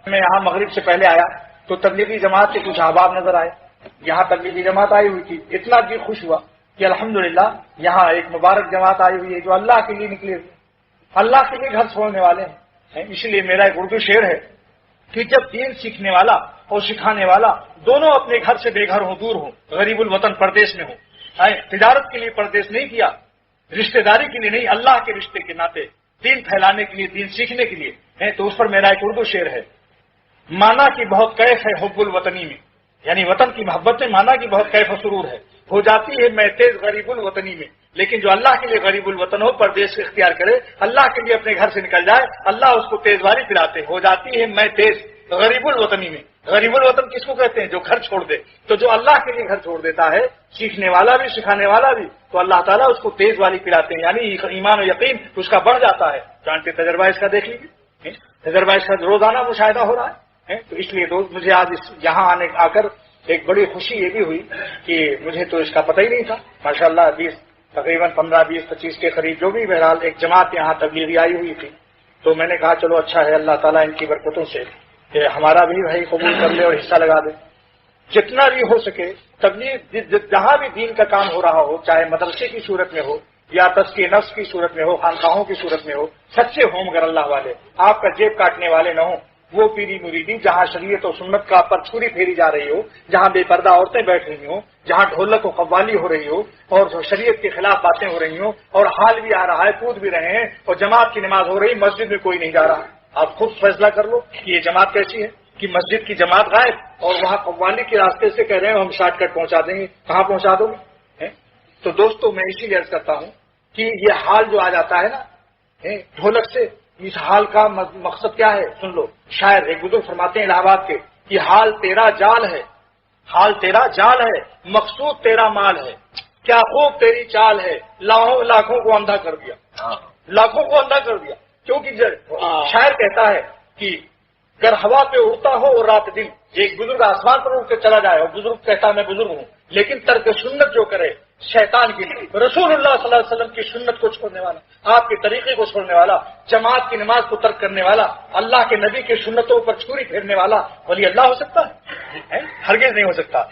میں یہاں مغرب سے پہلے آیا تو تبلیغی جماعت کے کچھ احباب نظر آئے. یہاں تبلیغی جماعت آئی ہوئی تھی. اتنا بھی خوش ہوا کہ الحمدللہ یہاں ایک مبارک جماعت آئی ہوئی ہے جو اللہ کے لیے نکلے ہوئے، اللہ کے لیے گھر چھوڑنے والے ہیں. اس لیے میرا ایک اردو شعر ہے کہ جب دین سیکھنے والا اور سکھانے والا دونوں اپنے گھر سے بے گھر ہوں، دور ہوں، غریب الوطن پردیش میں ہوں، تجارت کے لیے پردیش نہیں کیا، رشتہ داری کے لیے نہیں، اللہ کے رشتے کے ناطے دین پھیلانے کے لیے، دین سیکھنے کے لیے، تو اس پر میرا ایک اردو شعر ہے. مانا کی بہت کیف ہے حب الوطنی میں، یعنی وطن کی محبت میں مانا کی بہت کیف و سرور ہے، ہو جاتی ہے میں تیز غریب الوطنی میں. لیکن جو اللہ کے لیے غریب الوطن ہو، پردیش اختیار کرے، اللہ کے لیے اپنے گھر سے نکل جائے، اللہ اس کو تیز واری پلاتے. ہو جاتی ہے میں تیز غریب الوطنی میں. غریب الوطن کس کو کہتے ہیں؟ جو گھر چھوڑ دے. تو جو اللہ کے لیے گھر چھوڑ دیتا ہے، سیکھنے والا بھی سکھانے والا بھی، تو اللہ تعالیٰ اس کو تیز والی پلاتے ہیں، یعنی ایمان و یقین اس کا بڑھ جاتا ہے. جانتے تجربہ اس کا دیکھ لیجیے، تجربہ اس کا روزانہ مشاہدہ ہو رہا ہے. تو اس لیے دوست مجھے آج یہاں آ کر ایک بڑی خوشی یہ بھی ہوئی کہ مجھے تو اس کا پتہ ہی نہیں تھا. ماشاءاللہ تقریباً 15-20-25 کے قریب جو بھی بہرحال ایک جماعت یہاں تبلیغی آئی ہوئی تھی. تو میں نے کہا چلو اچھا ہے، اللہ تعالیٰ ان کی برکتوں سے کہ ہمارا بھی بھائی قبول کر لے اور حصہ لگا دے. جتنا بھی ہو سکے تبلیغ جہاں بھی دین کا کام ہو رہا ہو، چاہے مدرسے کی صورت میں ہو یا تزکیہ نفس کی صورت میں ہو، خانقاہوں کی صورت میں ہو، سچے ہوں مگر اللہ والے، آپ کا جیب کاٹنے والے نہ ہوں. وہ پیری مریدی جہاں شریعت و سنت کا پر چھری پھیری جا رہی ہو، جہاں بے پردہ عورتیں بیٹھ رہی ہوں، جہاں ڈھولک و قوالی ہو رہی ہو اور شریعت کے خلاف باتیں ہو رہی ہوں اور حال بھی آ رہا ہے، کود بھی رہے ہیں اور جماعت کی نماز ہو رہی، مسجد میں کوئی نہیں جا رہا. آپ خود فیصلہ کر لو کہ یہ جماعت کیسی ہے کہ مسجد کی جماعت غائب اور وہاں قوالی کے راستے سے کہہ رہے ہیں ہم شارٹ کٹ پہنچا دیں گے. کہاں پہنچا دو گے؟ تو دوستو میں اسی لیے عرض کرتا ہوں کہ یہ حال جو آ جاتا ہے نا ڈھولک سے، اس حال کا مقصد کیا ہے؟ سن لو. شاعر ایک بزرگ فرماتے ہیں الہ آباد کے کہ حال تیرا جال ہے، حال تیرا جال ہے، مقصود تیرا مال ہے، کیا خوب تیری چال ہے، لاکھوں کو اندھا کر دیا، لاکھوں کو اندھا کر دیا. کیونکہ شاعر کہتا ہے کہ گر ہوا پہ اڑتا ہو اور رات دن، ایک بزرگ آسمان پر اڑ کے چلا جائے اور بزرگ کہتا ہے میں بزرگ ہوں، لیکن ترک سنت جو کرے شیطان کے لیے، رسول اللہ صلی اللہ علیہ وسلم کی سنت کو چھوڑنے والا، آپ کے طریقے کو چھوڑنے والا، جماعت کی نماز کو ترک کرنے والا، اللہ کے نبی کی سنتوں پر چھری پھیرنے والا ولی اللہ ہو سکتا ہے؟ ہرگز نہیں ہو سکتا.